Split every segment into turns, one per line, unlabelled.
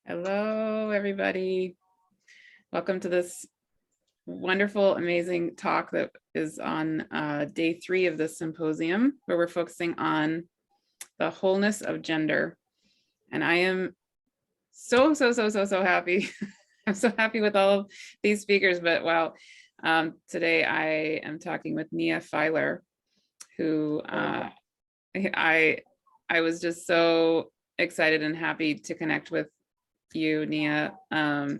Hello, everybody. Welcome to this wonderful, amazing talk that is on day 3 of this symposium, where we're focusing on the wholeness of gender. And I am so happy. I'm so happy with all of these speakers, but wow. Today I am talking with Nia Fyler, who I was just so excited and happy to connect with you, Nia. And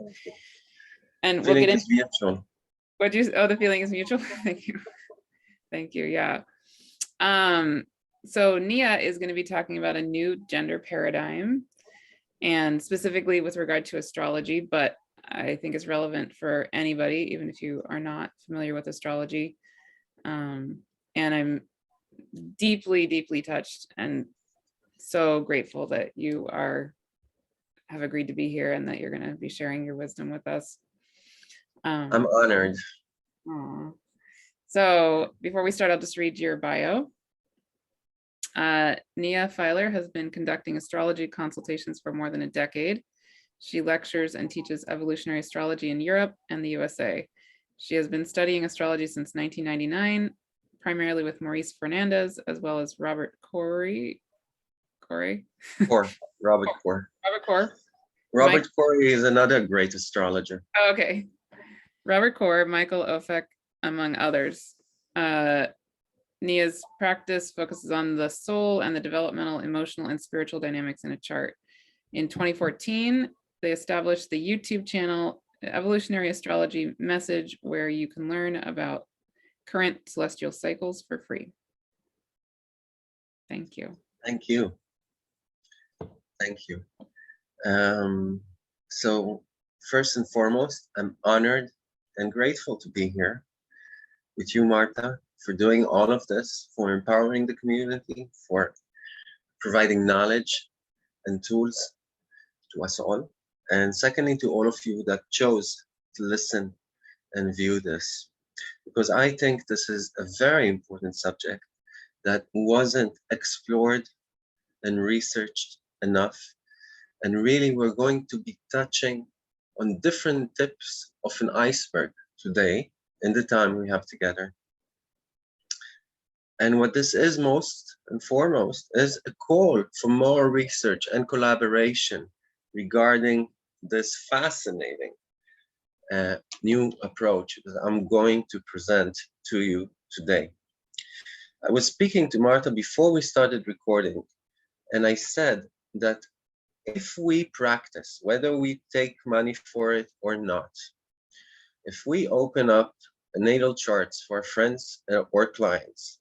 we'll get into
mutual.
What do you? Oh, the feeling is mutual. Thank you. Thank you. Yeah. So Nia is going to be talking about a new gender paradigm, and specifically with regard to astrology, but I think it's relevant for anybody, even if you are not familiar with astrology. And I'm deeply touched and so grateful that you have agreed to be here and that you're going to be sharing your wisdom with us.
I'm honored.
So before we start, I'll just read your bio. Nia Fyler has been conducting astrology consultations for more than a decade. She lectures and teaches evolutionary astrology in Europe and the USA. She has been studying astrology since 1999, primarily with Maurice Fernandez, as well as Robert Corre.
Robert Corre.
Robert Corre.
Robert Corre is another great astrologer.
Oh, okay. Robert Corre, Michael Ofek, among others. Nia's practice focuses on the soul and the developmental, emotional, and spiritual dynamics in a chart. In 2014, they established the YouTube channel Evolutionary Astrology Message, where you can learn about current celestial cycles for free. Thank you.
Thank you. Thank you. So first and foremost, I'm honored and grateful to be here with you, Marta, for doing all of this, for empowering the community, for providing knowledge and tools to us all. And secondly, to all of you that chose to listen and view this, because I think this is a very important subject that wasn't explored and researched enough. And really, we're going to be touching on different tips of an iceberg today in the time we have together. And what this is most and foremost is a call for more research and collaboration regarding this fascinating new approach that I'm going to present to you today. I was speaking to Marta before we started recording, and I said that if we practice, whether we take money for it or not, if we open up natal charts for friends or clients,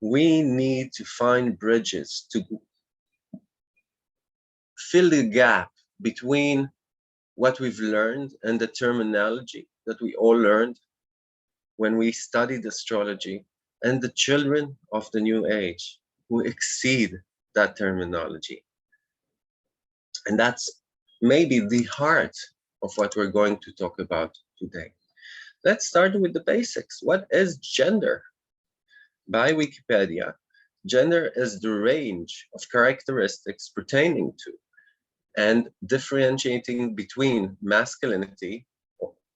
we need to find bridges to fill the gap between what we've learned and the terminology that we all learned when we studied astrology, and the children of the new age who exceed that terminology. And that's maybe the heart of what we're going to talk about today. Let's start with the basics. What is gender? By Wikipedia, gender is the range of characteristics pertaining to and differentiating between masculinity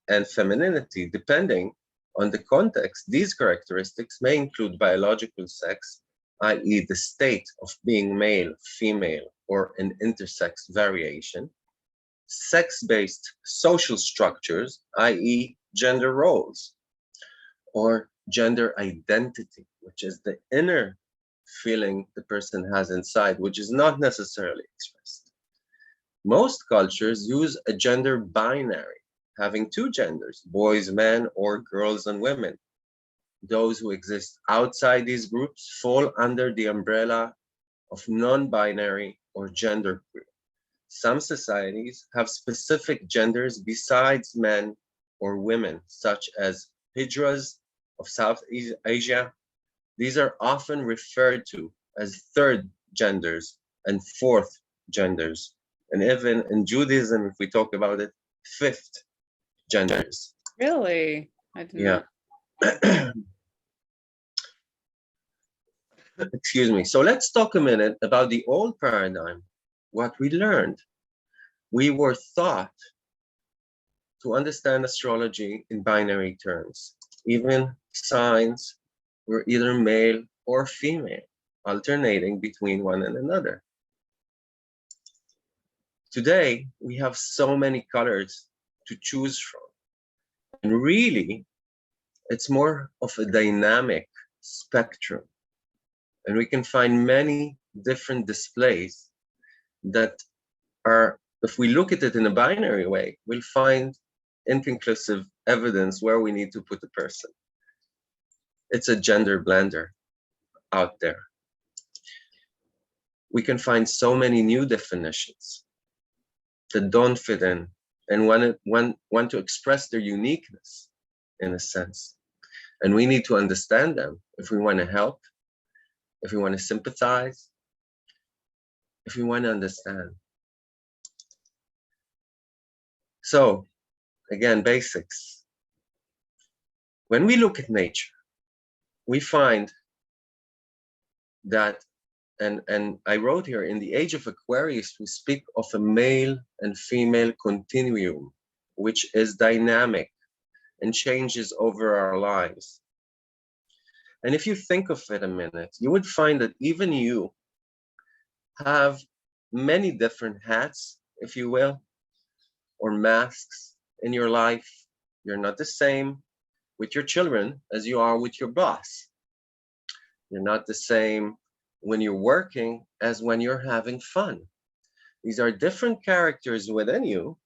and femininity. Depending on the context, these characteristics may include biological sex, i.e. the state of being male, female, or an intersex variation, sex-based social structures, i.e. gender roles, or gender identity, which is the inner feeling the person has inside, which is not necessarily expressed. Most cultures use a gender binary, having two genders, boys, men, or girls and women. Those who exist outside these groups fall under the umbrella of non-binary or genderqueer. Some societies have specific genders besides men or women, such as Hijras of South Asia. These are often referred to as third genders and fourth genders. And even in Judaism, if we talk about it, fifth genders.
Really? I did not.
Excuse me. So let's talk a minute about the old paradigm, what we learned. we were taught to understand astrology in binary terms. Even signs were either male or female, alternating between one and another. Today, we have so many colors to choose from. And really, it's more of a dynamic spectrum. And we can find many different displays that are, if we look at it in a binary way, we'll find inconclusive evidence where we need to put the person. It's a gender blender out there. We can find so many new definitions that don't fit in and want to express their uniqueness in a sense. And we need to understand them if we want to help, if we want to sympathize, if we want to understand. So, again, basics. When we look at nature, we find that, and I wrote here, in the age of Aquarius, we speak of a male and female continuum, which is dynamic and changes over our lives. And if you think of it a minute, you would find that even you have many different hats, if you will, or masks in your life. You're not the same with your children as you are with your boss. You're not the same when you're working as when you're having fun. These are different characters within you,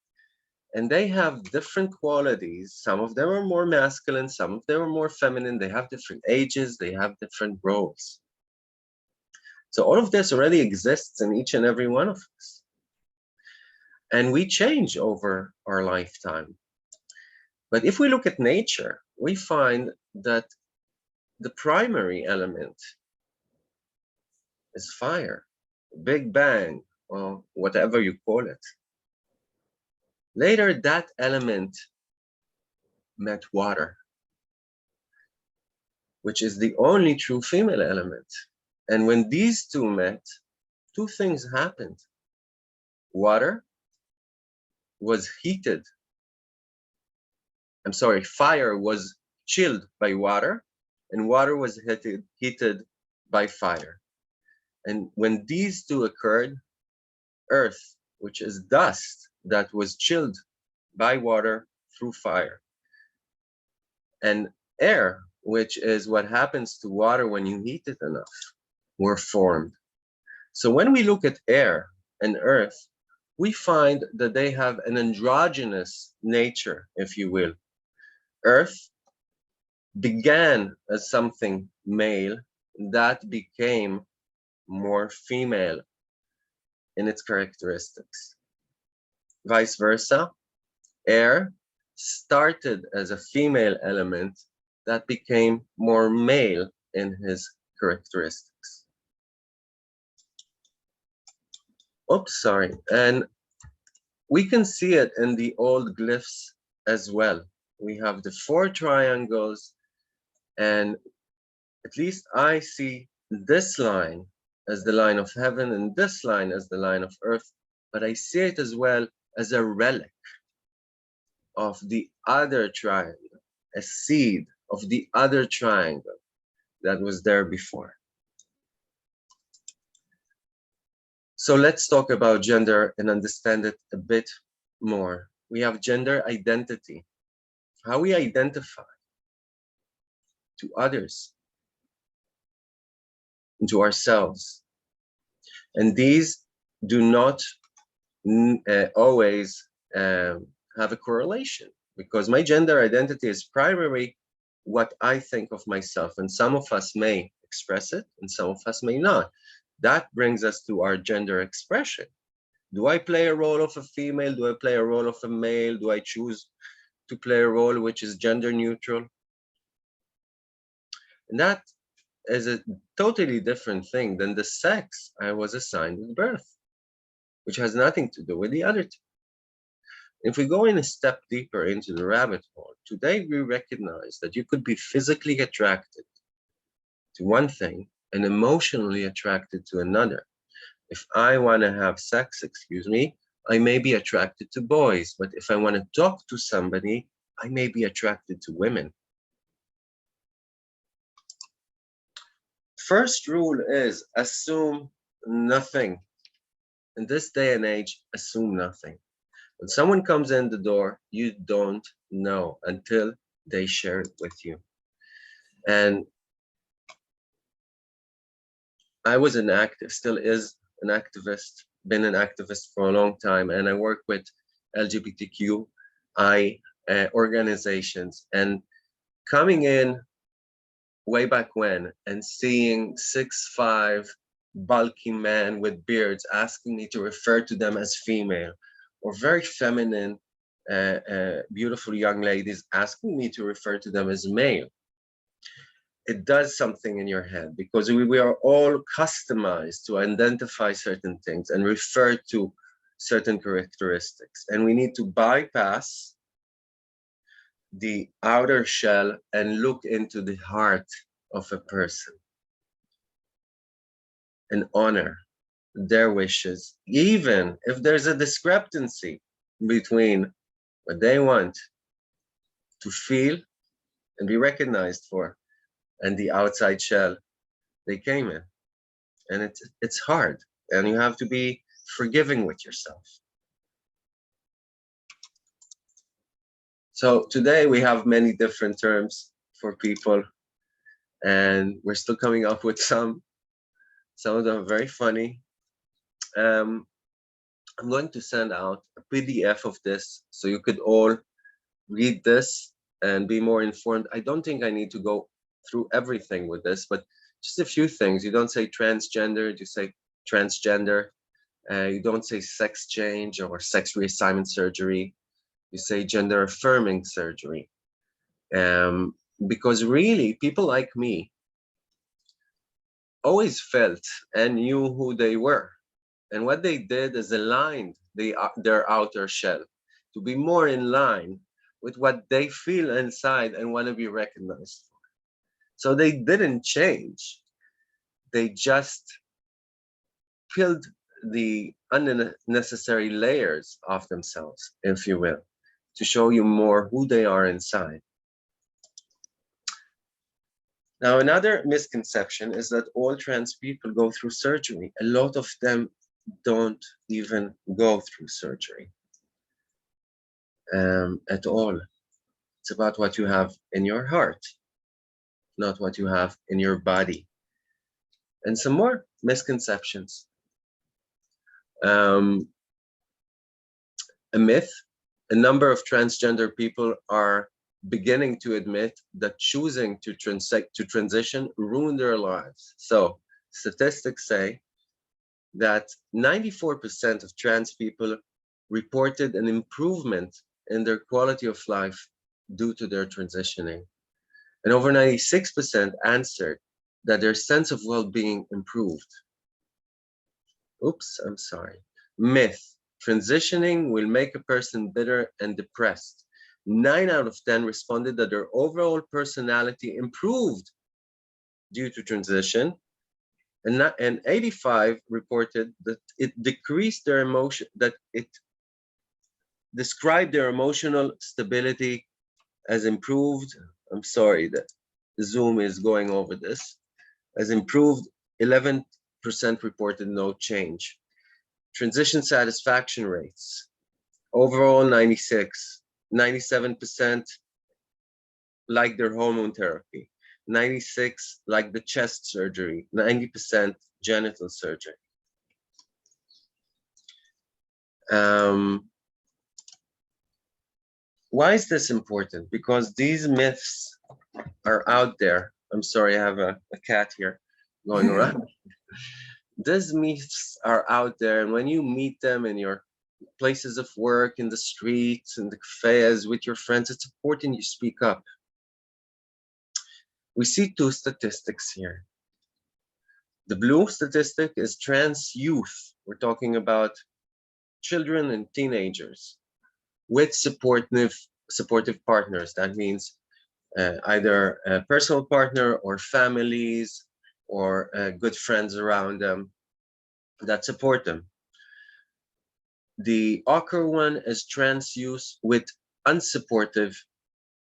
and they have different qualities. Some of them are more masculine, some of them are more feminine. They have different ages, they have different roles. So all of this already exists in each and every one of us. And we change over our lifetime. But if we look at nature, we find that the primary element is fire, Big Bang, or whatever you call it. Later, that element met water, which is the only true female element. And when these two met, two things happened. Water was heated. Fire was chilled by water, and water was heated by fire. And when these two occurred, earth, which is dust that was chilled by water through fire, and air, which is what happens to water when you heat it enough, were formed. So when we look at air and earth, we find that they have an androgynous nature, if you will. Earth began as something male that became more female in its characteristics. Vice versa, air started as a female element that became more male in his characteristics. Oops, sorry. And we can see it in the old glyphs as well. We have the 4 triangles, and at least I see this line as the line of heaven and this line as the line of earth, but I see it as well as a relic of the other triangle, a seed of the other triangle that was there before. So let's talk about gender and understand it a bit more. We have gender identity, how we identify to others and to ourselves. And these do not always have a correlation, because my gender identity is primarily what I think of myself, and some of us may express it and some of us may not. That brings us to our gender expression. Do I play a role of a female? Do I play a role of a male? Do I choose to play a role which is gender neutral? And that is a totally different thing than the sex I was assigned at birth, which has nothing to do with the other two. If we go in a step deeper into the rabbit hole, today we recognize that you could be physically attracted to one thing and emotionally attracted to another. If I want to have sex, I may be attracted to boys, but if I want to talk to somebody, I may be attracted to women. First rule is assume nothing. In this day and age, assume nothing. When someone comes in the door, you don't know until they share it with you. And I was an active, still is an activist, been an activist for a long time, and I work with LGBTQI organizations. And coming in way back when and seeing 6'5" bulky men with beards asking me to refer to them as female, or very feminine, beautiful young ladies asking me to refer to them as male, it does something in your head, because we are all customized to identify certain things and refer to certain characteristics. And we need to bypass the outer shell and look into the heart of a person and honor their wishes, even if there's a discrepancy between what they want to feel and be recognized for and the outside shell they came in. And it's hard, and you have to be forgiving with yourself. So today we have many different terms for people, and we're still coming up with some. Some of them are very funny. I'm going to send out a PDF of this so you could all read this and be more informed. I don't think I need to go through everything with this, but just a few things. You don't say transgender, you say transgender. You don't say sex change or sex reassignment surgery. You say gender affirming surgery. Because really, people like me always felt and knew who they were. And what they did is aligned their outer shell to be more in line with what they feel inside and want to be recognized for. So they didn't change. They just peeled the unnecessary layers of themselves, if you will, to show you more who they are inside. Now, another misconception is that all trans people go through surgery. A lot of them don't even go through surgery at all. It's about what you have in your heart, not what you have in your body. And some more misconceptions. A myth, a number of transgender people are beginning to admit that choosing to transition ruined their lives. So statistics say that 94% of trans people reported an improvement in their quality of life due to their transitioning. And over 96% answered that their sense of well-being improved. Oops, I'm sorry. Myth, transitioning will make a person bitter and depressed. 9 out of 10 responded that their overall personality improved due to transition. And 85 reported that it decreased their emotion, that it described their emotional stability as improved. I'm sorry that Zoom is going over this. As improved, 11% reported no change. Transition satisfaction rates, overall 96, 97% like their hormone therapy, 96 like the chest surgery, 90% genital surgery. Why is this important? Because these myths are out there. I'm sorry, I have a cat here going around. These myths are out there, and when you meet them in your places of work, in the streets, in the cafes, with your friends, it's important you speak up. We see two statistics here. The blue statistic is trans youth. We're talking about children and teenagers with supportive partners. That means either a personal partner or families or good friends around them that support them. The ochre one is trans use with unsupportive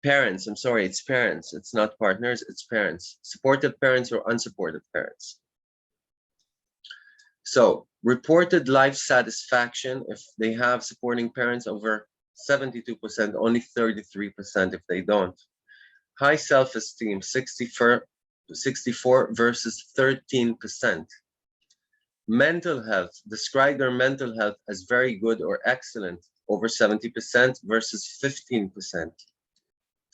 parents. I'm sorry, it's parents. It's not partners, it's parents. Supportive parents or unsupportive parents. So reported life satisfaction, if they have supporting parents, over 72%, only 33% if they don't. High self-esteem, 64 versus 13%. Mental health, describe their mental health as very good or excellent, over 70% versus 15%.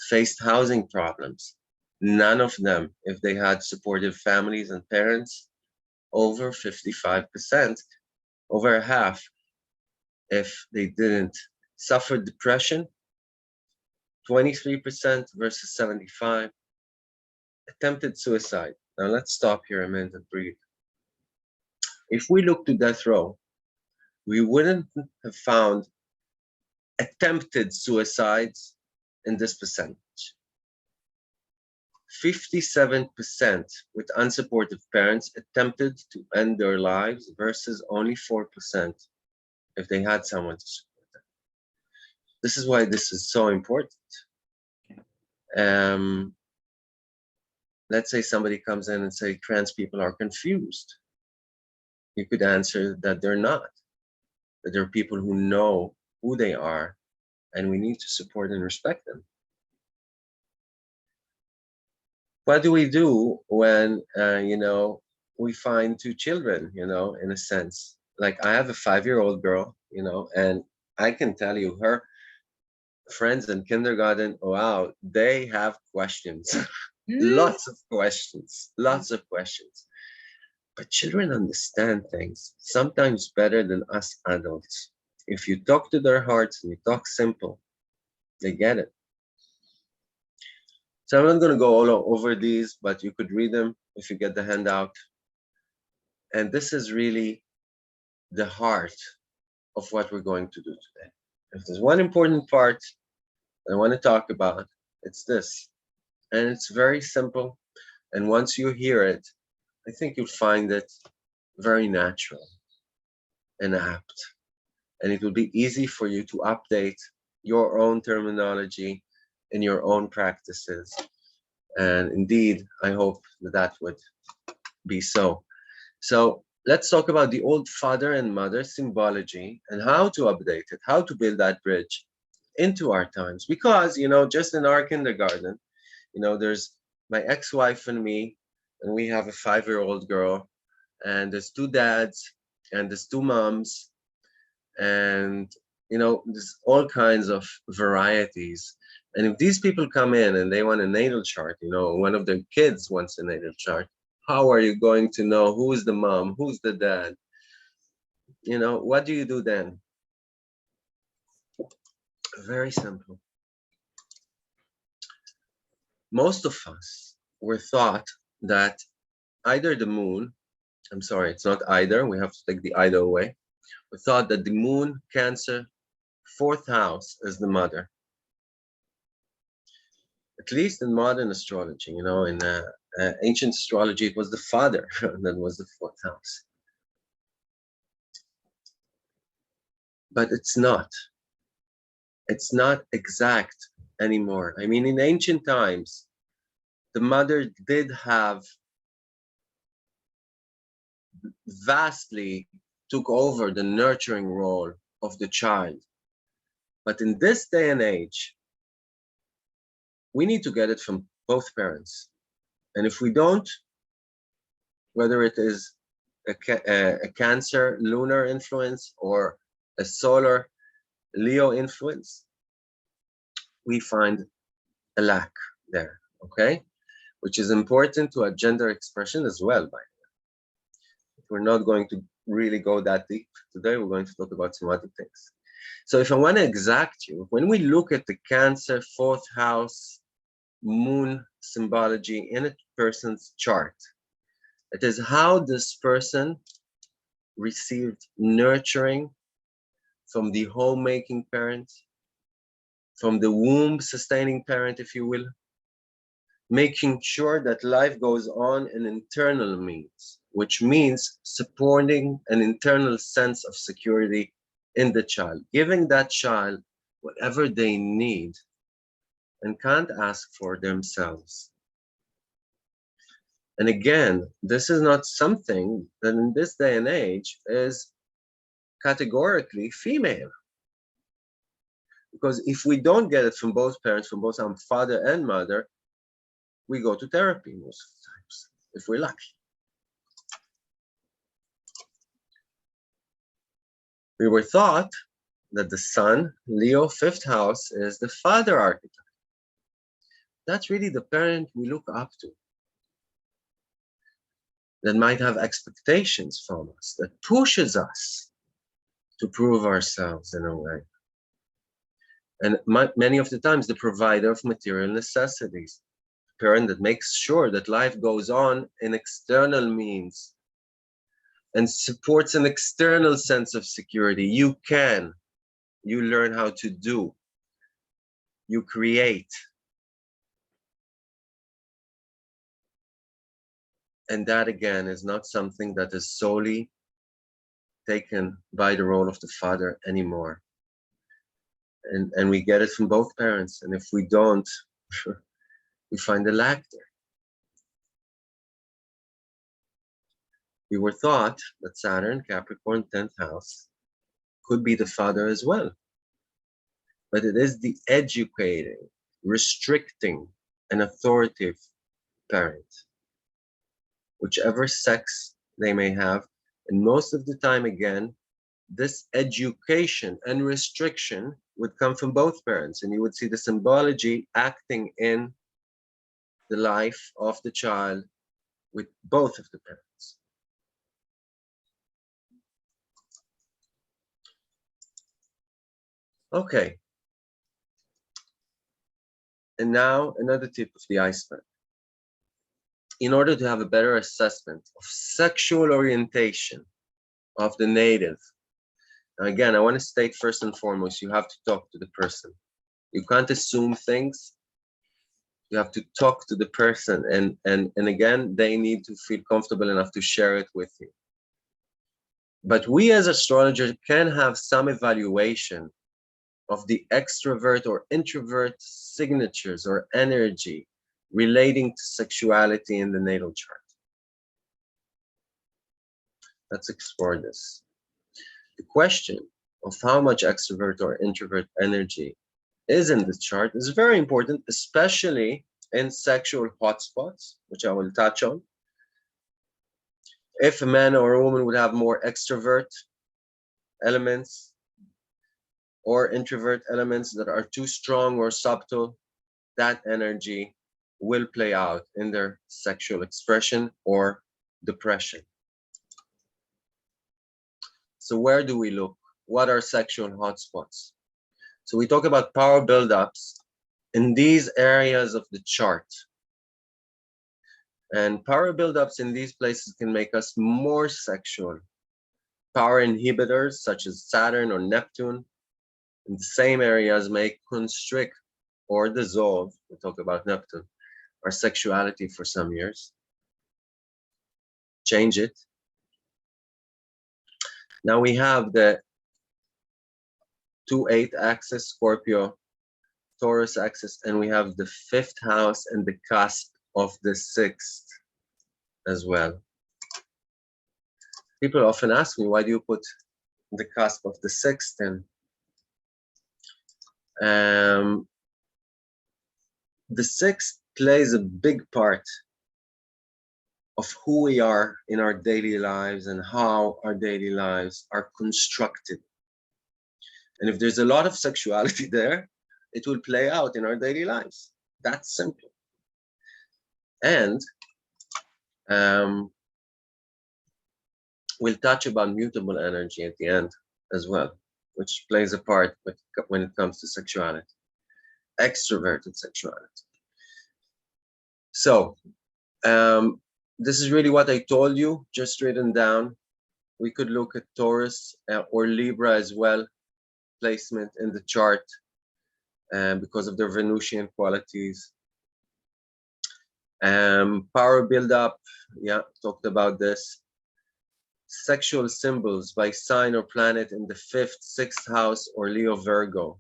Faced housing problems, none of them if they had supportive families and parents, over 55%, over half if they didn't. Suffered depression, 23% versus 75%. Attempted suicide. Now let's stop here a minute and breathe. If we look to death row, we wouldn't have found attempted suicides in this percentage. 57% with unsupportive parents attempted to end their lives versus only 4% if they had someone to support them. This is why this is so important. Let's say somebody comes in and say trans people are confused. You could answer that they're not, that there are people who know who they are and we need to support and respect them. What do we do when, we find two children, in a sense? Like I have a 5-year-old girl, and I can tell you her friends in kindergarten, wow, they have questions. Lots of questions. But children understand things sometimes better than us adults. If you talk to their hearts and you talk simple, they get it. So I'm not going to go all over these, but you could read them if you get the handout. And this is really the heart of what we're going to do today. If there's one important part I want to talk about, it's this. And it's very simple. And once you hear it, I think you'll find it very natural and apt. And it will be easy for you to update your own terminology in your own practices. And indeed, I hope that would be so. So let's talk about the old father and mother symbology and how to update it, how to build that bridge into our times. Because, just in our kindergarten, there's my ex-wife and me, and we have a 5-year-old girl, and there's 2 dads, and there's 2 moms, and there's all kinds of varieties. And if these people come in and they want a natal chart, one of their kids wants a natal chart, how are you going to know who is the mom, who's the dad? What do you do then? Very simple. Most of us were taught that either the moon, I'm sorry, it's not either, we have to take the either away. We thought that the moon, Cancer, 4th house is the mother. At least in modern astrology, in ancient astrology, it was the father that was the 4th house. But it's not. It's not exact anymore. I mean, in ancient times, the mother did have vastly took over the nurturing role of the child. But in this day and age, we need to get it from both parents. And if we don't, whether it is a Cancer lunar influence or a solar Leo influence, we find a lack there, okay? Which is important to our gender expression as well, by the way. We're not going to really go that deep today. We're going to talk about some other things. So if I want to exact you, when we look at the Cancer 4th house moon symbology in a person's chart, it is how this person received nurturing from the homemaking parent, from the womb sustaining parent, if you will, making sure that life goes on in internal means, which means supporting an internal sense of security in the child, giving that child whatever they need and can't ask for themselves. And again, this is not something that in this day and age is categorically female. Because if we don't get it from both parents, from both our father and mother, we go to therapy most of the times, if we're lucky. We were taught that the sun, Leo, 5th house, is the father archetype. That's really the parent we look up to, that might have expectations from us, that pushes us to prove ourselves in a way. And many of the times, the provider of material necessities, the parent that makes sure that life goes on in external means and supports an external sense of security. You can, you learn how to do, you create. And that, again, is not something that is solely taken by the role of the father anymore. And we get it from both parents. And if we don't, we find a lack there. We were taught that Saturn, Capricorn, 10th house, could be the father as well. But it is the educating, restricting, and authoritative parent, whichever sex they may have. And most of the time, again, this education and restriction would come from both parents. And you would see the symbology acting in the life of the child with both of the parents. Okay. And now another tip of the iceberg. In order to have a better assessment of sexual orientation of the native, now again, I want to state first and foremost, you have to talk to the person. You can't assume things. You have to talk to the person. And again, they need to feel comfortable enough to share it with you. But we as astrologers can have some evaluation of the extrovert or introvert signatures or energy relating to sexuality in the natal chart. Let's explore this. The question of how much extrovert or introvert energy is in the chart is very important, especially in sexual hotspots, which I will touch on. If a man or a woman would have more extrovert elements or introvert elements that are too strong or subtle, that energy will play out in their sexual expression or depression. So where do we look? What are sexual hotspots? So we talk about power buildups in these areas of the chart. And power buildups in these places can make us more sexual. Power inhibitors such as Saturn or Neptune in the same areas may constrict or dissolve, we talk about Neptune, our sexuality for some years. Change it. Now we have the 2-8 axis, Scorpio, Taurus axis, and we have the 5th house and the cusp of the 6th as well. People often ask me, why do you put the cusp of the 6th in? The 6th plays a big part of who we are in our daily lives and how our daily lives are constructed. And if there's a lot of sexuality there, it will play out in our daily lives. That's simple. And we'll touch about mutable energy at the end as well, which plays a part when it comes to sexuality, extroverted sexuality. So this is really what I told you, just written down. We could look at Taurus or Libra as well, placement in the chart because of their Venusian qualities. Power buildup, yeah, talked about this. sexual symbols by sign or planet in the 5th, 6th house or Leo Virgo,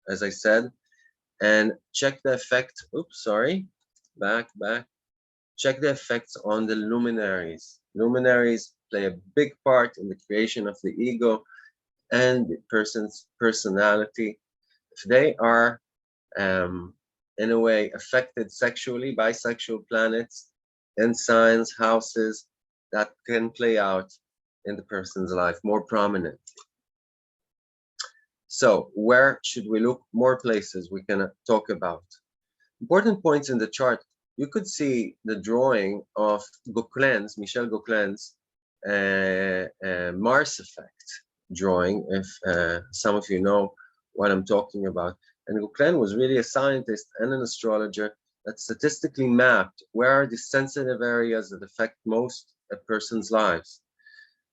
as I said, and check the effect. Oops, sorry, back. Check the effects on the luminaries. Luminaries play a big part in the creation of the ego and the person's personality. If they are, in a way, affected sexually by sexual planets and signs, houses, that can play out in the person's life more prominent. So where should we look? More places we can talk about. Important points in the chart. You could see the drawing of Gauquelin's, Michel Gauquelin's Mars effect drawing, if some of you know what I'm talking about. And Gauquelin was really a scientist and an astrologer that statistically mapped where are the sensitive areas that affect most a person's lives.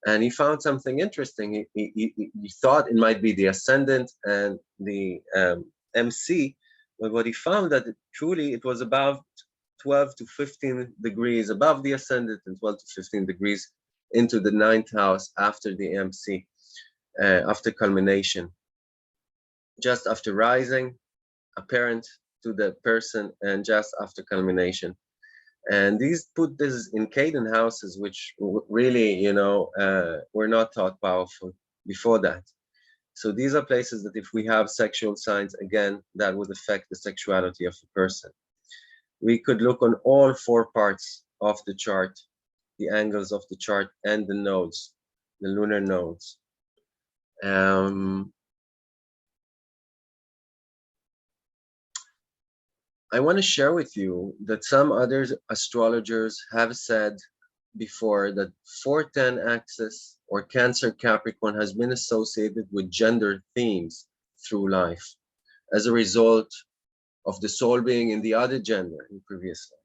And he found something interesting. He thought it might be the ascendant and the MC, but what he found that truly it was above 12 to 15 degrees above the ascendant and 12 to 15 degrees into the 9th house after the MC, after culmination, just after rising, apparent to the person, and just after culmination. And these put this in Caden houses, which really, were not thought powerful before that. So these are places that if we have sexual signs, again, that would affect the sexuality of the person. We could look on all 4 parts of the chart, the angles of the chart and the nodes, the lunar nodes. I want to share with you that some other astrologers have said before that 410 axis or Cancer Capricorn has been associated with gender themes through life as a result of the soul being in the other gender in previous life.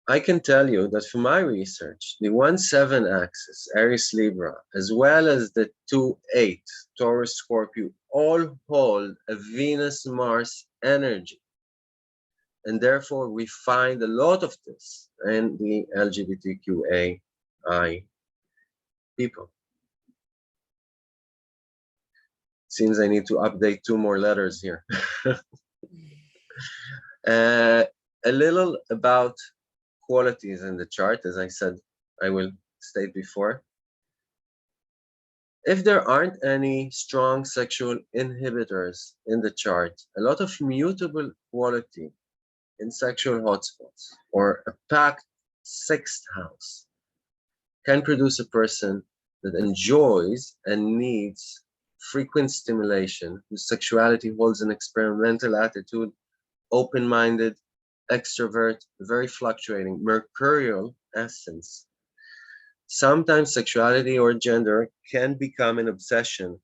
I can tell you that from my research, the 1-7 axis, Aries Libra, as well as the 2-8, Taurus Scorpio, all hold a Venus-Mars energy. And therefore, we find a lot of this in the LGBTQAI people. Seems I need to update 2 more letters here. A little about qualities in the chart, as I said, I will state before. If there aren't any strong sexual inhibitors in the chart, a lot of mutable quality in sexual hotspots or a packed 6th house can produce a person that enjoys and needs frequent stimulation, whose sexuality holds an experimental attitude, open-minded, extrovert, very fluctuating, mercurial essence. Sometimes sexuality or gender can become an obsession,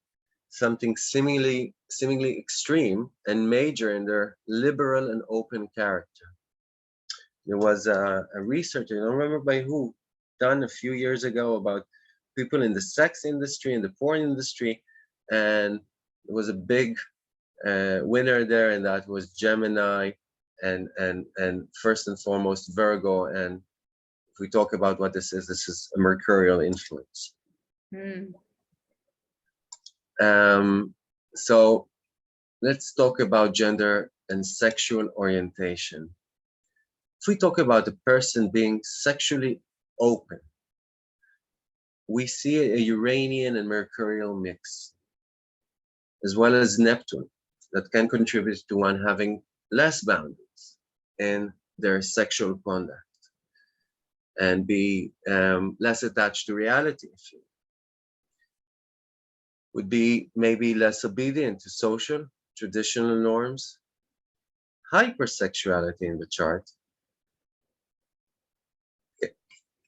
something seemingly extreme and major in their liberal and open character. There was a research, I don't remember by who, done a few years ago about people in the sex industry and the porn industry, and there was a big winner there, and that was Gemini and first and foremost Virgo. And if we talk about what this is a mercurial influence. So let's talk about gender and sexual orientation. If we talk about a person being sexually open, we see a Uranian and Mercurial mix, as well as Neptune, that can contribute to one having less boundaries in their sexual conduct and be less attached to reality, if you would be maybe less obedient to social, traditional norms. Hypersexuality in the chart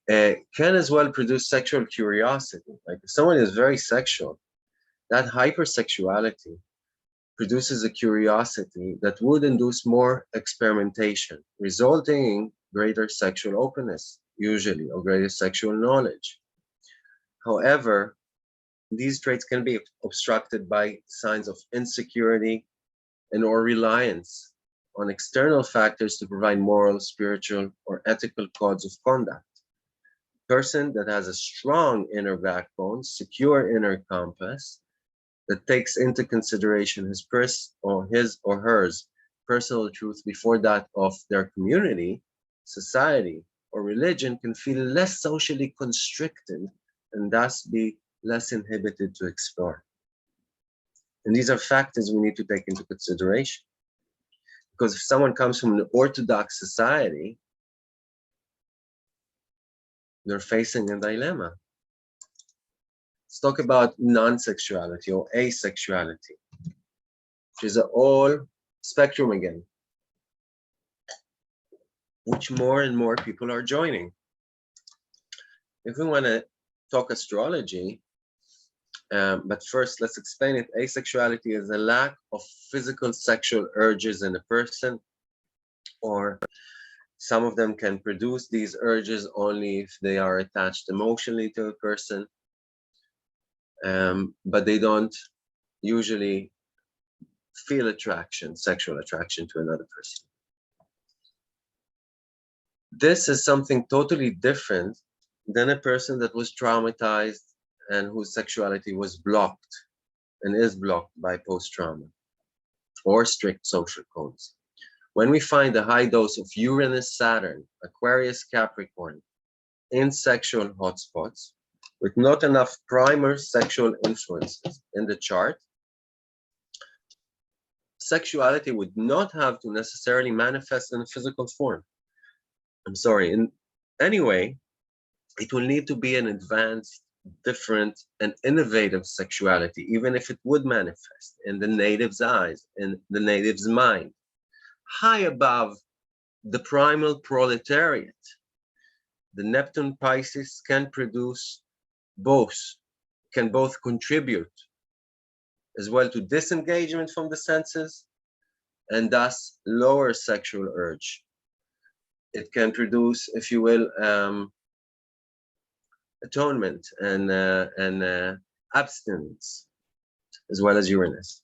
can as well produce sexual curiosity. Like if someone is very sexual, that hypersexuality produces a curiosity that would induce more experimentation, resulting in greater sexual openness, usually, or greater sexual knowledge. However, these traits can be obstructed by signs of insecurity and or reliance on external factors to provide moral, spiritual, or ethical codes of conduct. person that has a strong inner backbone, secure inner compass, that takes into consideration his or hers personal truth before that of their community, society, or religion, can feel less socially constricted and thus be less inhibited to explore. And these are factors we need to take into consideration. Because if someone comes from an Orthodox society, they're facing a dilemma. Let's talk about non-sexuality or asexuality, which is a whole spectrum again, which more and more people are joining. If we want to talk astrology, but first let's explain it. Asexuality is a lack of physical sexual urges in a person, or some of them can produce these urges only if they are attached emotionally to a person, but they don't usually feel attraction, sexual attraction to another person. This is something totally different than a person that was traumatized and whose sexuality was blocked and is blocked by post-trauma or strict social codes. When we find a high dose of Uranus, Saturn, Aquarius, Capricorn in sexual hotspots with not enough primer sexual influences in the chart, sexuality would not have to necessarily manifest in a physical form. In any way, it will need to be an advanced, different, and innovative sexuality, even if it would manifest in the native's eyes, in the native's mind, high above the primal proletariat. The Neptune Pisces can produce both, can both contribute as well to disengagement from the senses and thus lower sexual urge. It can produce, if you will, atonement and abstinence, as well as Uranus.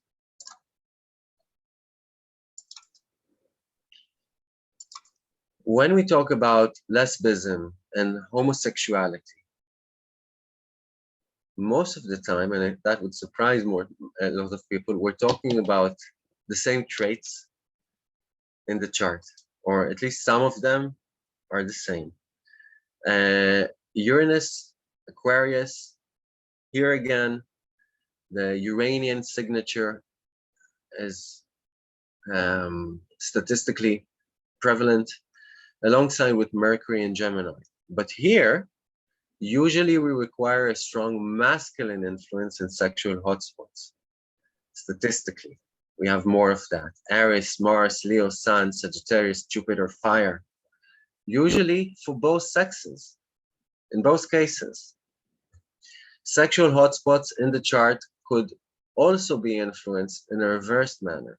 When we talk about lesbianism and homosexuality, most of the time, and that would surprise a lot of people, we're talking about the same traits in the chart, or at least some of them are the same. Uranus, Aquarius, here again, the Uranian signature is statistically prevalent, alongside with Mercury and Gemini. But here, usually we require a strong masculine influence in sexual hotspots. Statistically, we have more of that. Aries, Mars, Leo, Sun, Sagittarius, Jupiter, Fire. Usually for both sexes, in both cases. Sexual hotspots in the chart could also be influenced in a reversed manner.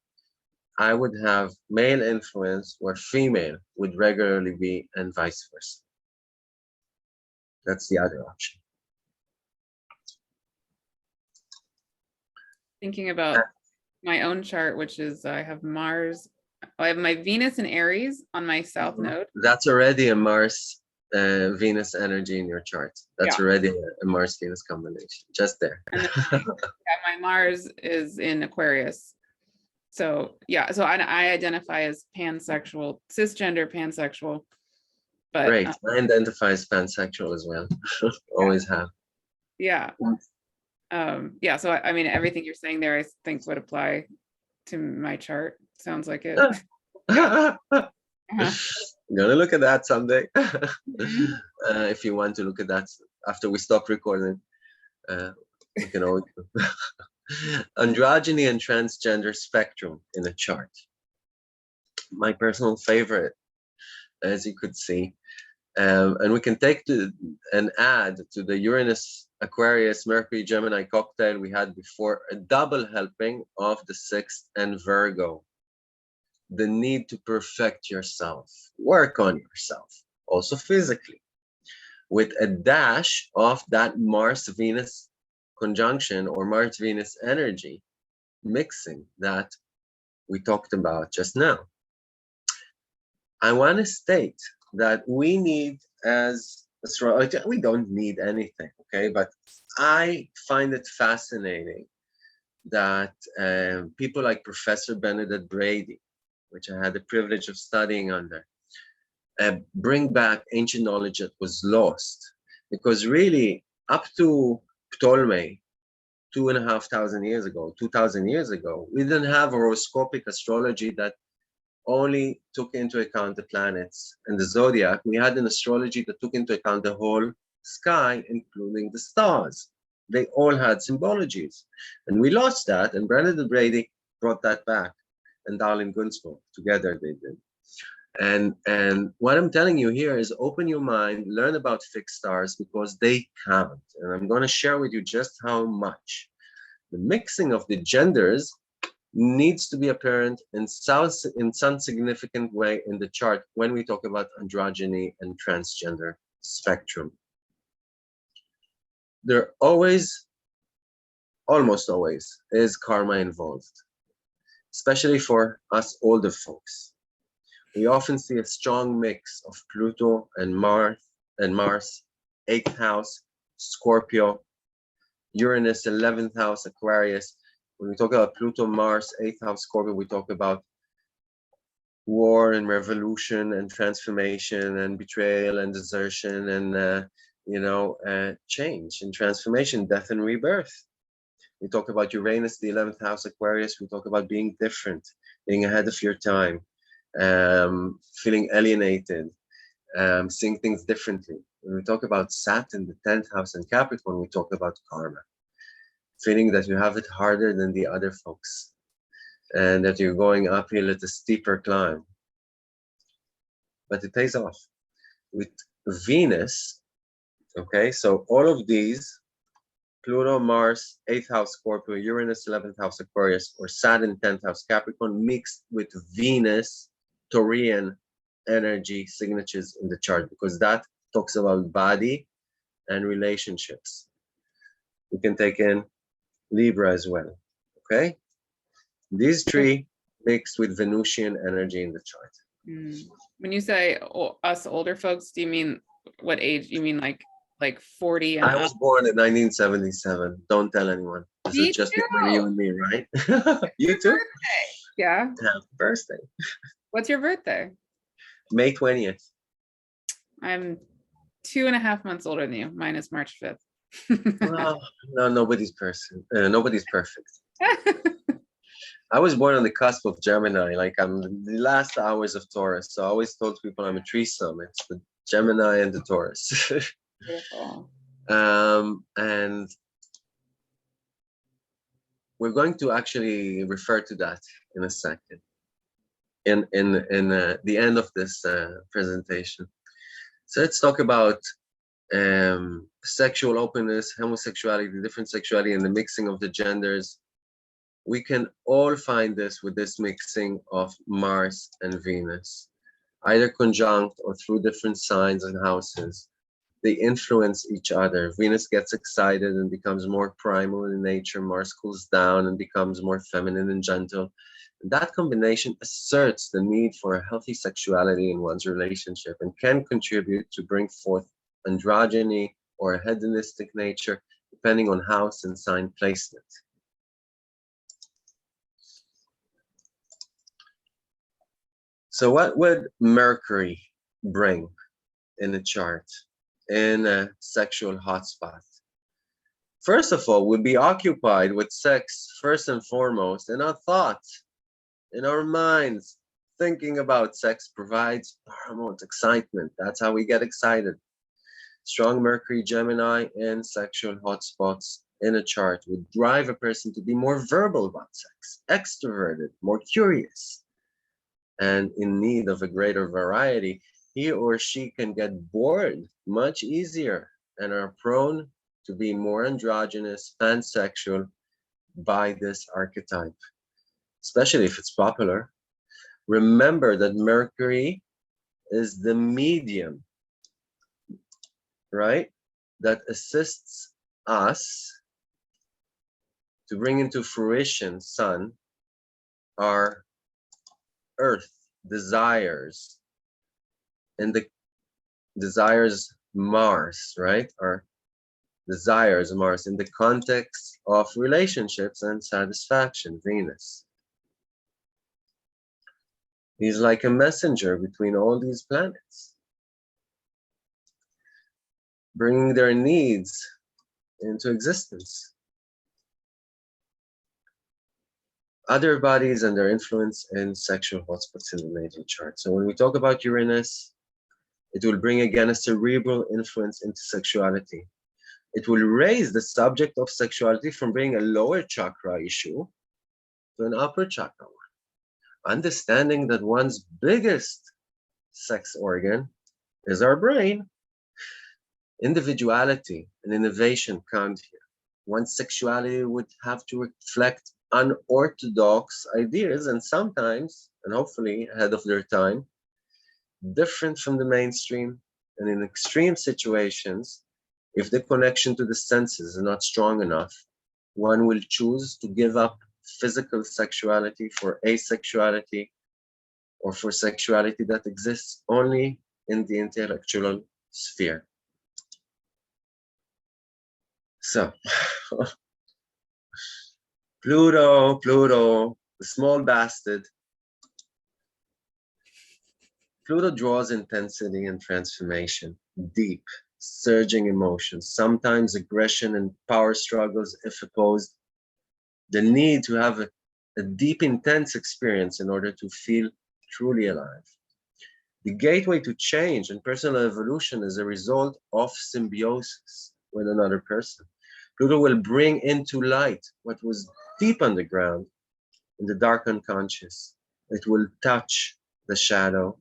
I would have male influence where female would regularly be, and vice versa. That's the other option.
Thinking about my own chart, which is I have Mars, I have my Venus and Aries on my south node.
That's already a Mars Venus energy in your chart. That's already a Mars Venus combination, just there.
And then, my Mars is in Aquarius. So so I identify as pansexual, cisgender pansexual. But
great, I identify as pansexual as well. Always have.
Yeah. So I mean, everything you're saying there, I think would apply to my chart. Sounds like it.
Gonna look at that someday. If you want to look at that after we stop recording, we can always androgyny and transgender spectrum in a chart. My personal favorite, as you could see, and we can take and add to the Uranus, Aquarius, Mercury, Gemini cocktail we had before a double helping of the 6th and Virgo. The need to perfect yourself, work on yourself, also physically, with a dash of that Mars-Venus conjunction or Mars-Venus energy mixing that we talked about just now. I want to state that we need, as astrology, we don't need anything, okay? But I find it fascinating that people like Professor Benedict Brady, which I had the privilege of studying under, bring back ancient knowledge that was lost. Because really, up to Ptolemy, 2,500 years ago, 2,000 years ago, we didn't have horoscopic astrology that only took into account the planets and the zodiac. We had an astrology that took into account the whole sky, including the stars. They all had symbologies. And we lost that, and Benedict Brady brought that back, and Darlene Gunsmoke, together they did. And what I'm telling you here is open your mind, learn about fixed stars, because they count. And I'm going to share with you just how much. The mixing of the genders needs to be apparent in some significant way in the chart when we talk about androgyny and transgender spectrum. There always, almost always, is karma involved, especially for us older folks. We often see a strong mix of Pluto and Mars, 8th house, Scorpio, Uranus, 11th house, Aquarius. When we talk about Pluto, Mars, 8th house, Scorpio, we talk about war and revolution and transformation and betrayal and desertion and change and transformation, death and rebirth. We talk about Uranus, the 11th house, Aquarius. We talk about being different, being ahead of your time, feeling alienated, seeing things differently. When we talk about Saturn, the 10th house, and Capricorn, we talk about karma, feeling that you have it harder than the other folks and that you're going uphill at a steeper climb. But it pays off. With Venus, okay, so all of these, Pluto, Mars, 8th house, Scorpio, Uranus, 11th house, Aquarius, or Saturn, 10th house, Capricorn, mixed with Venus, Taurian energy signatures in the chart, because that talks about body and relationships. We can take in Libra as well, okay? These three mixed with Venusian energy in the chart.
When you say us older folks, do you mean what age? You mean like 40 and
I was born in 1977. Don't tell anyone. This is just between you and me, right? You too?
Birthday. Yeah.
Happy birthday.
What's your birthday?
May 20th.
I'm 2.5 months older than you. Mine is March 5th.
Well, no, nobody's perfect. I was born on the cusp of Gemini, like I'm the last hours of Taurus. So I always told people I'm a threesome. It's the Gemini and the Taurus.
Beautiful.
And we're going to actually refer to that in a second, in the end of this presentation. So let's talk about sexual openness, homosexuality, different sexuality, and the mixing of the genders. We can all find this with this mixing of Mars and Venus, either conjunct or through different signs and houses. They influence each other. Venus gets excited and becomes more primal in nature. Mars cools down and becomes more feminine and gentle. And that combination asserts the need for a healthy sexuality in one's relationship and can contribute to bring forth androgyny or a hedonistic nature, depending on house and sign placement. So what would Mercury bring in a chart, in a sexual hotspot? First of all, we'll be occupied with sex first and foremost in our thoughts, in our minds. Thinking about sex provides paramount excitement. That's how we get excited. Strong Mercury, Gemini, and sexual hotspots in a chart would drive a person to be more verbal about sex, extroverted, more curious, and in need of a greater variety. He or she can get bored much easier and are prone to be more androgynous, pansexual by this archetype, especially if it's popular. Remember that Mercury is the medium, right, that assists us to bring into fruition, Sun, our Earth desires, and the desires Mars, right? Our desires, Mars, in the context of relationships and satisfaction, Venus. He's like a messenger between all these planets, bringing their needs into existence. Other bodies and their influence in sexual hotspots in the natal chart. So when we talk about Uranus, it will bring again a cerebral influence into sexuality. It will raise the subject of sexuality from being a lower chakra issue to an upper chakra one. Understanding that one's biggest sex organ is our brain. Individuality and innovation count here. One's sexuality would have to reflect unorthodox ideas and sometimes, and hopefully ahead of their time, different from the mainstream. And in extreme situations, if the connection to the senses is not strong enough, one will choose to give up physical sexuality for asexuality or for sexuality that exists only in the intellectual sphere. So, Pluto, the small bastard. Pluto draws intensity and transformation, deep, surging emotions, sometimes aggression and power struggles if opposed, the need to have a deep, intense experience in order to feel truly alive. The gateway to change and personal evolution is a result of symbiosis with another person. Pluto will bring into light what was deep underground in the dark unconscious. It will touch the shadow,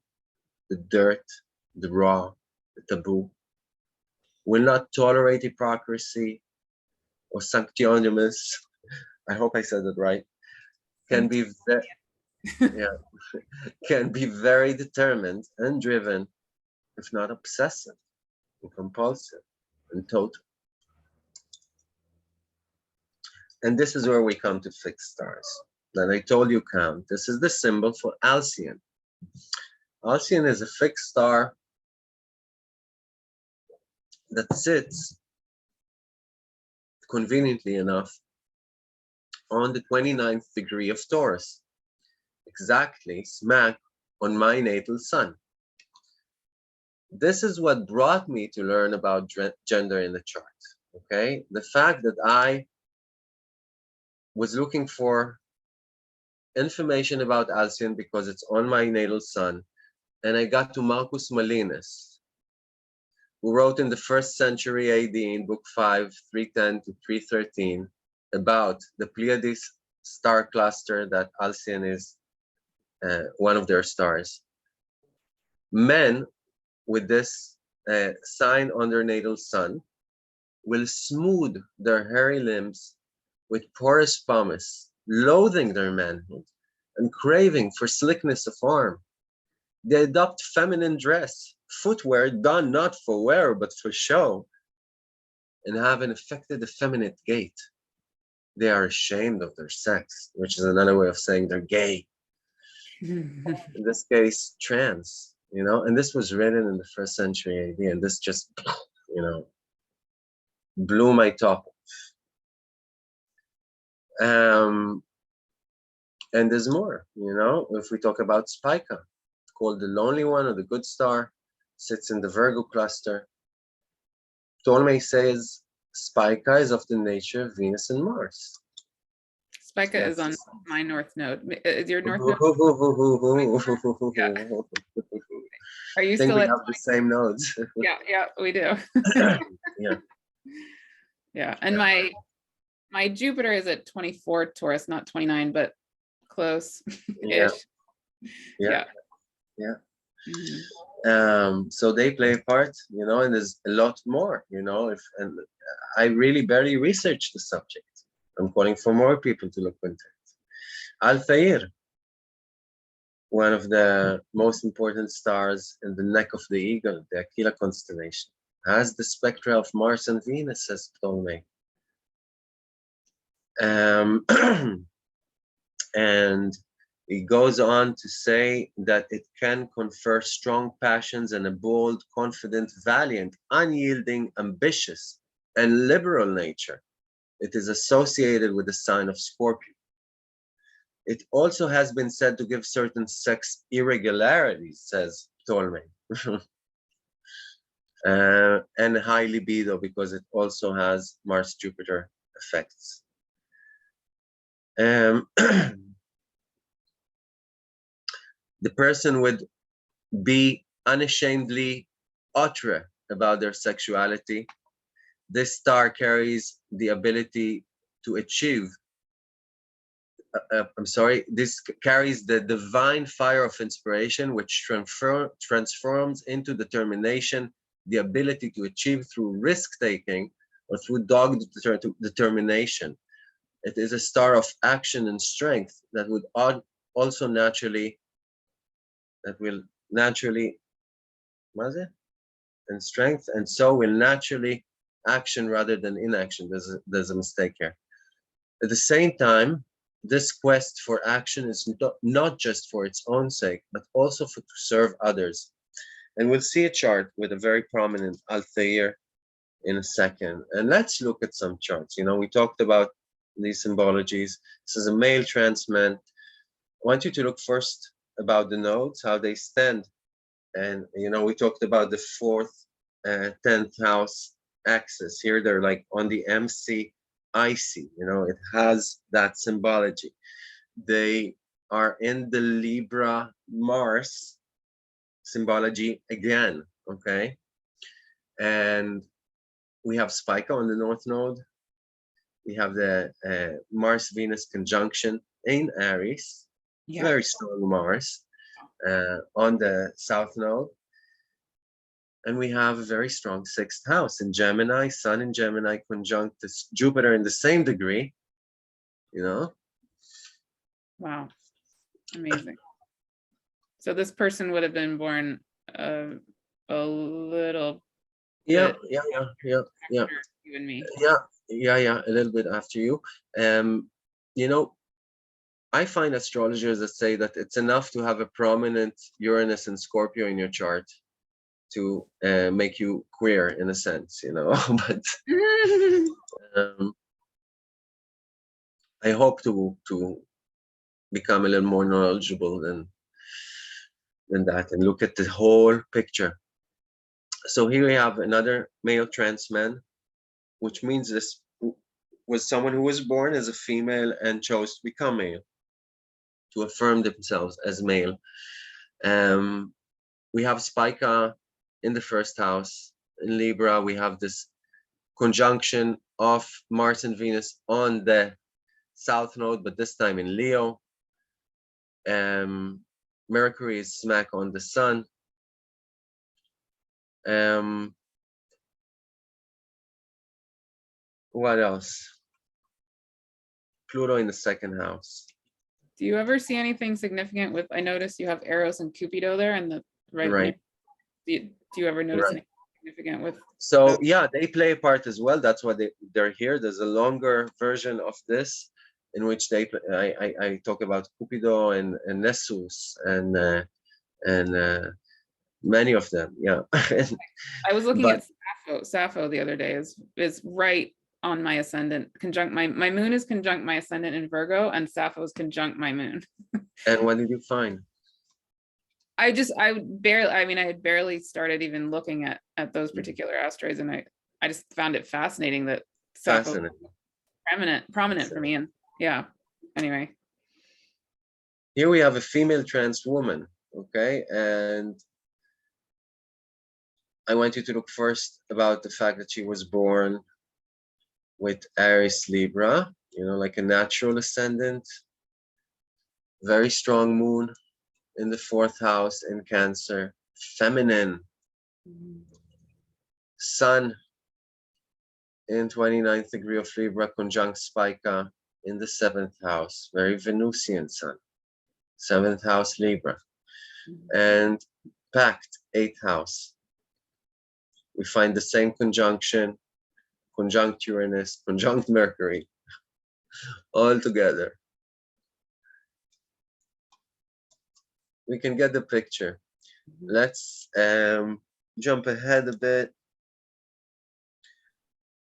the dirt, the raw, the taboo. Will not tolerate hypocrisy or sanctimonious. I hope I said it right. Can be can be very determined and driven, if not obsessive and compulsive and total. And this is where we come to fixed stars that I told you count. This is the symbol for Alcyon. Alcyon is a fixed star that sits, conveniently enough, on the 29th degree of Taurus, exactly smack on my natal sun. This is what brought me to learn about gender in the chart, okay? The fact that I was looking for information about Alcyon because it's on my natal sun, and I got to Marcus Malinas, who wrote in the 1st century AD in book 5, 310 to 313, about the Pleiades star cluster that Alcyon is one of their stars. Men with this sign on their natal sun will smooth their hairy limbs with porous pumice, loathing their manhood and craving for slickness of arm. They adopt feminine dress, footwear done not for wear but for show, and have an affected effeminate gait. They are ashamed of their sex, which is another way of saying they're gay. In this case, trans, you know, and this was written in the 1st century AD, and this just, you know, blew my top off. And there's more, you know, if we talk about Spica, called the lonely one or the good star, sits in the Virgo cluster. Ptolemy says Spica is of the nature of Venus and Mars.
Spica is on my north node. Is your north node? Yeah. Are you still
we have the same nodes?
Yeah, we do.
Yeah.
Yeah, and my Jupiter is at 24 Taurus, not 29, but close.
Yeah.
Mm-hmm.
So they play a part, you know, and there's a lot more, you know, and I really barely researched the subject. I'm calling for more people to look into it. Altair, one of the most important stars in the neck of the eagle, the Aquila constellation, has the spectra of Mars and Venus, says Ptolemy. And He goes on to say that it can confer strong passions and a bold, confident, valiant, unyielding, ambitious, and liberal nature. It is associated with the sign of Scorpio. It also has been said to give certain sex irregularities, says Ptolemy, and high libido because it also has Mars-Jupiter effects. The person would be unashamedly outre about their sexuality. This star carries the ability to achieve, this carries the divine fire of inspiration, which transforms into determination, the ability to achieve through risk-taking or through dogged determination. It is a star of action and strength that would also naturally, and strength, and so will naturally action rather than inaction. There's a mistake here. At the same time, this quest for action is not just for its own sake, but also to serve others. And we'll see a chart with a very prominent Altair in a second. And let's look at some charts. You know, we talked about these symbologies. This is a male trans man. I want you to look first about the nodes, how they stand. And, you know, we talked about the 4th, 10th house axis. Here they're like on the MC IC, you know, it has that symbology. They are in the Libra Mars symbology again, okay? And we have Spica on the North Node. We have the Mars-Venus conjunction in Aries, very strong Mars on the South Node. And we have a very strong 6th house in Gemini, Sun in Gemini conjunct Jupiter in the same degree, you know?
Wow, amazing. So this person would have been born a little
bit
you and me.
A little bit after you. You know, I find astrologers that say that it's enough to have a prominent Uranus and Scorpio in your chart to make you queer in a sense, you know. But I hope to become a little more knowledgeable than that and look at the whole picture. So here we have another male trans man, which means this was someone who was born as a female and chose to become male, to affirm themselves as male. We have Spica in the 1st house. In Libra, we have this conjunction of Mars and Venus on the South Node, but this time in Leo. Mercury is smack on the Sun. What else? Pluto in the 2nd house.
Do you ever see anything significant with, I noticed you have Eros and Cupido there and the
right.
Do you ever notice anything significant with?
So yeah, they play a part as well. That's why they're here. There's a longer version of this in which I talk about Cupido and Nessus and many of them. Yeah.
I was looking at Sappho the other day. Is right on my ascendant, conjunct my moon is conjunct my ascendant in Virgo, and Sappho is conjunct my moon.
And what did you find?
I had barely started even looking at those particular asteroids, and I just found it fascinating that Sappho was prominent for me. And yeah, anyway.
Here we have a female trans woman, okay? And I want you to look first about the fact that she was born with Aries Libra, you know, like a natural ascendant, very strong moon in the 4th house in Cancer, feminine. Sun in 29th degree of Libra conjunct Spica in the 7th house, very Venusian Sun, 7th house Libra, and packed 8th house. We find the same conjunction, conjunct Uranus, conjunct Mercury, all together. we can get the picture. Let's jump ahead a bit.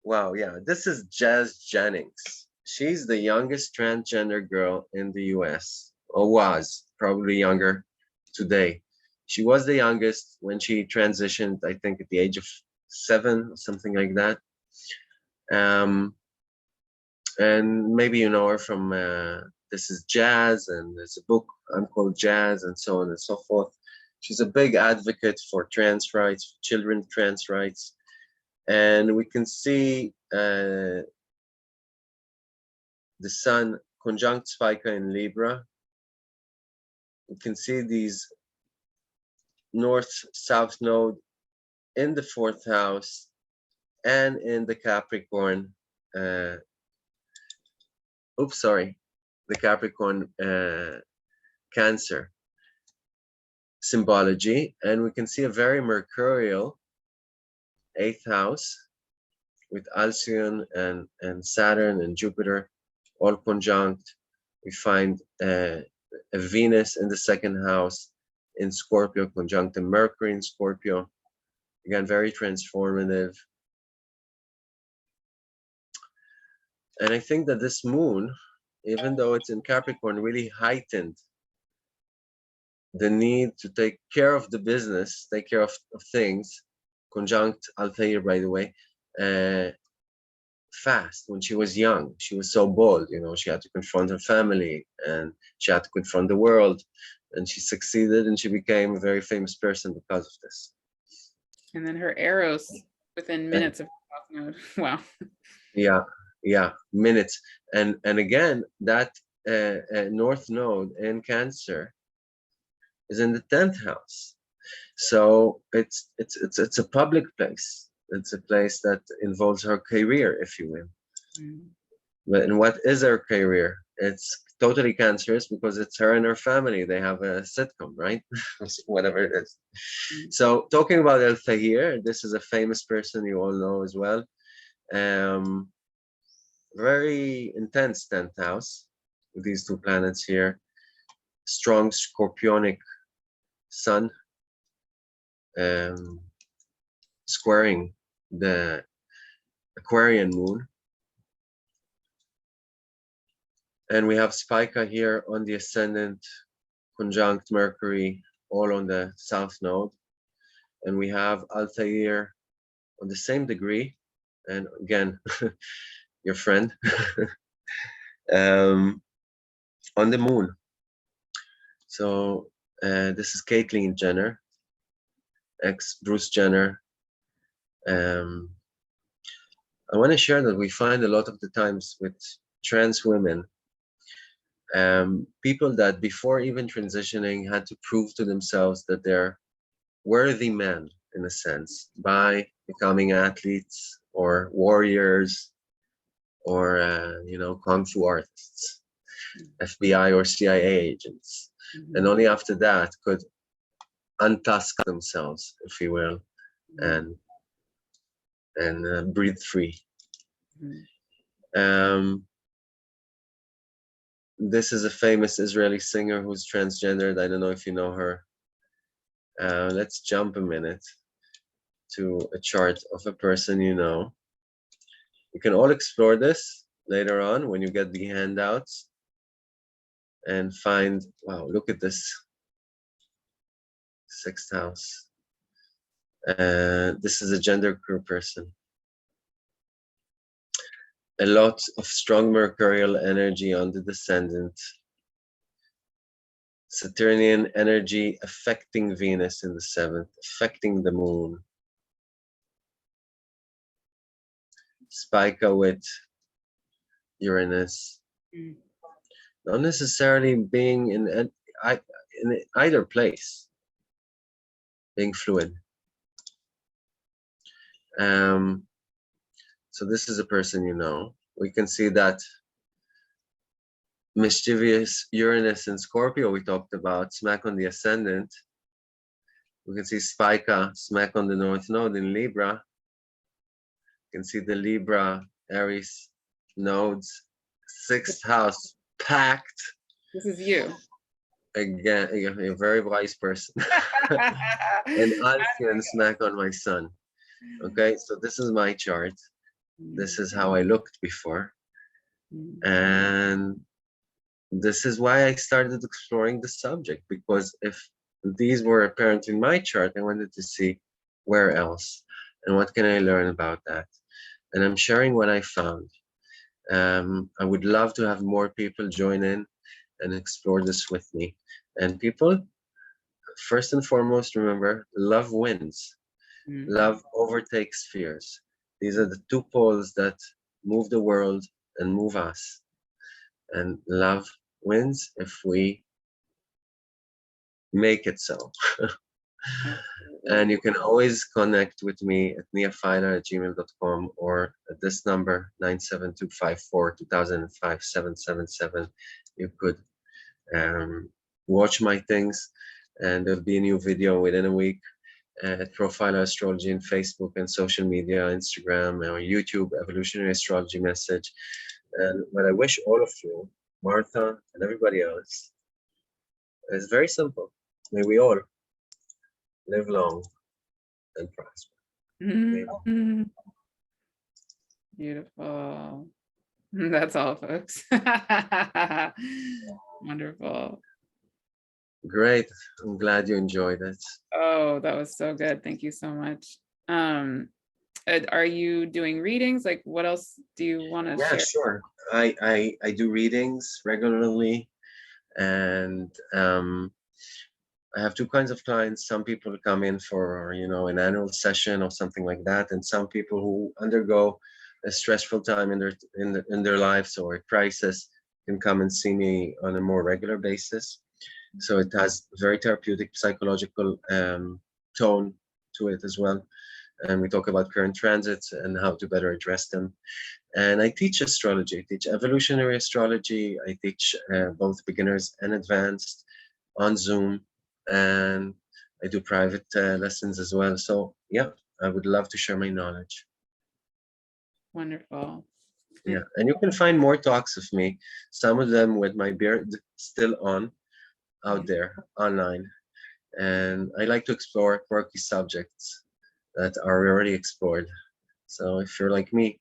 Wow, yeah, this is Jazz Jennings. She's the youngest transgender girl in the US, or was probably younger today. She was the youngest when she transitioned, I think, at the age of 7 or something like that. And maybe you know her from This is Jazz, and there's a book, I'm Called Jazz, and so on and so forth. She's a big advocate for trans rights, for children trans rights. And we can see the Sun conjunct Spica in Libra. We can see these North-South node in the 4th house and in the Capricorn. The Capricorn Cancer symbology. And we can see a very mercurial 8th house with Alcyon and Saturn and Jupiter all conjunct. We find a Venus in the 2nd house in Scorpio conjunct a Mercury in Scorpio. Again, very transformative. And I think that this moon, even though it's in Capricorn, really heightened the need to take care of the business, take care of things, conjunct Altair, by the way, fast. When she was young, she was so bold, you know, she had to confront her family and she had to confront the world, and she succeeded and she became a very famous person because of this.
And then her Eros within minutes of node. Wow.
Yeah, minutes. And again, that North Node in Cancer is in the 10th house. So it's a public place. It's a place that involves her career, if you will. But and what is her career? It's totally cancerous because it's her and her family. They have a sitcom, right? Whatever it is. So talking about Altair, this is a famous person you all know as well. Very intense 10th house with these two planets here. Strong scorpionic sun squaring the Aquarian moon. And we have Spica here on the ascendant, conjunct Mercury, all on the south node. And we have Altair on the same degree. And again, your friend, on the moon. So this is Caitlyn Jenner, ex-Bruce Jenner. I want to share that we find a lot of the times with trans women, people that before even transitioning had to prove to themselves that they're worthy men, in a sense, by becoming athletes or warriors or, you know, kung fu artists, FBI or CIA agents. And only after that could untusk themselves, if you will, and breathe free. This is a famous Israeli singer who's transgendered. I don't know if you know her. Let's jump a minute to a chart of a person you know. You can all explore this later on when you get the handouts and find, wow, look at this 6th house. This is a genderqueer person. A lot of strong mercurial energy on the descendant. Saturnian energy affecting Venus in the 7th, affecting the moon. Spica with Uranus. Not necessarily being in either place, being fluid. So this is a person you know. We can see that mischievous Uranus in Scorpio we talked about, smack on the ascendant. We can see Spica smack on the North Node in Libra. You can see the Libra, Aries nodes, 6th house packed.
This is you.
Again, you're a very wise person. And Alfie and smack on my son. Okay, so this is my chart. This is how I looked before. And this is why I started exploring the subject, because if these were apparent in my chart, I wanted to see where else and what can I learn about that. And I'm sharing what I found. I would love to have more people join in and explore this with me. And people, first and foremost, remember, love wins. Love overtakes fears. These are the two poles that move the world and move us. And love wins if we make it so. And you can always connect with me at niafyler@gmail.com or at this number, 97254-2005-777. You could watch my things, and there'll be a new video within a week at Profile Astrology in Facebook and social media, Instagram or YouTube, Evolutionary Astrology Message. And what I wish all of you, Martha and everybody else, is very simple. May we all live long and prosper.
Beautiful. That's all, folks. Wonderful.
Great. I'm glad you enjoyed it.
Oh, that was so good. Thank you so much. Are you doing readings? Like, what else do you want to share?
Yeah, sure. I do readings regularly, and I have two kinds of clients. Some people come in for, an annual session or something like that, and some people who undergo a stressful time in their lives or a crisis can come and see me on a more regular basis. So it has very therapeutic psychological tone to it as well. And we talk about current transits and how to better address them. And I teach astrology. I teach evolutionary astrology. I teach both beginners and advanced on Zoom. And I do private lessons as well. So yeah, I would love to share my knowledge.
Wonderful.
Yeah, and you can find more talks of me, some of them with my beard still on, out there online. And I like to explore quirky subjects that are already explored. So if you're like me,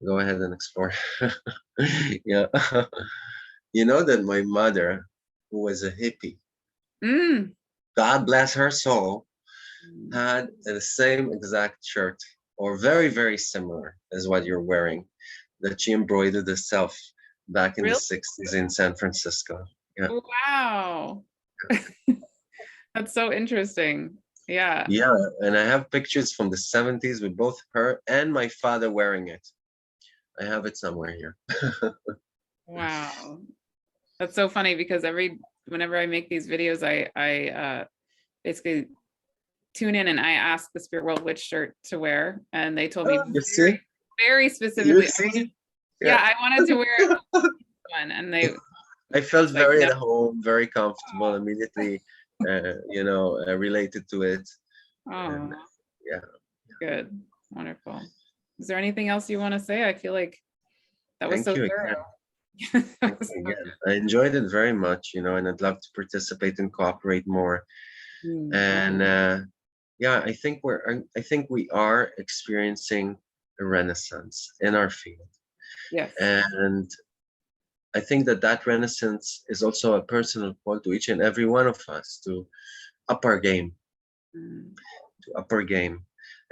go ahead and explore. Yeah. You know that my mother, who was a hippie, God bless her soul, had the same exact shirt, or very, very similar as what you're wearing, that she embroidered herself back in the
Really?
60s in San Francisco. Yeah.
Wow. That's so interesting. Yeah.
Yeah, and I have pictures from the 70s with both her and my father wearing it. I have it somewhere here.
Wow. That's so funny because whenever I make these videos, I basically tune in and I ask the spirit world which shirt to wear, and they told me
You see?
very specifically.
You see?
Yeah, I wanted to wear one, and
I felt
like,
very
no.
at home, very comfortable, immediately, related to it.
Oh,
And, yeah.
good. Wonderful. Is there anything else you want to say? I feel like that was
Thank
so
you
thorough.
again. Thank you again. I enjoyed it very much, and I'd love to participate and cooperate more. And yeah, I think we are experiencing a renaissance in our field.
Yes.
And I think that renaissance is also a personal call to each and every one of us to up our game,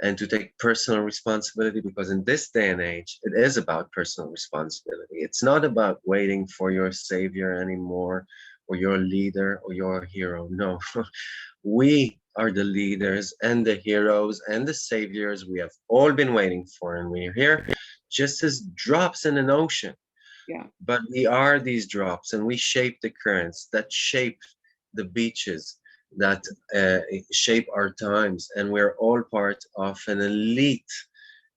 and to take personal responsibility, because in this day and age, it is about personal responsibility. It's not about waiting for your savior anymore, or your leader, or your hero. No, we are the leaders and the heroes and the saviors we have all been waiting for, and we're here just as drops in an ocean.
Yeah.
But we are these drops, and we shape the currents that shape the beaches, that shape our times, and we're all part of an elite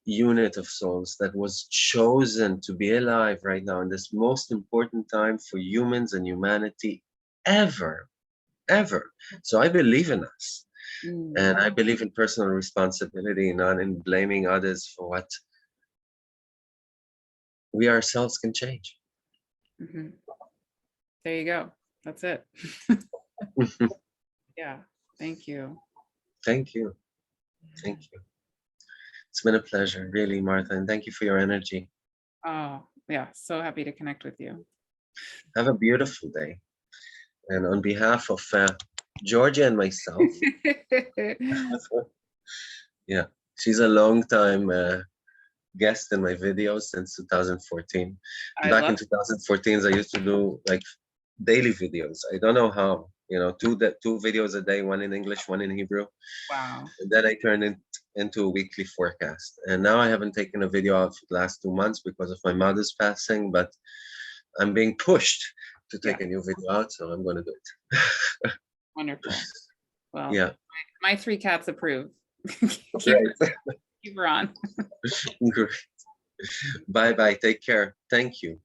unit of souls that was chosen to be alive right now in this most important time for humans and humanity ever. So I believe in us, and I believe in personal responsibility, not in blaming others for what we ourselves can change.
There you go. That's it. Yeah, thank you.
Thank you. Thank you. It's been a pleasure, really, Martha, and thank you for your energy.
Oh, yeah, so happy to connect with you.
Have a beautiful day. And on behalf of Georgia and myself, yeah, she's a long time guest in my videos since 2014.
I
Back in
love
2014, I used to do like daily videos. I don't know how, two videos a day, one in English, one in Hebrew.
wow.
And then I turned it into a weekly forecast. And now I haven't taken a video out for the last 2 months because of my mother's passing, but I'm being pushed to take
Yeah.
a new video out, so I'm going to do it.
Wonderful. Well,
Yeah.
my 3 cats approve.
Great.
Keep her on.
Great. Bye-bye. Take care. Thank you.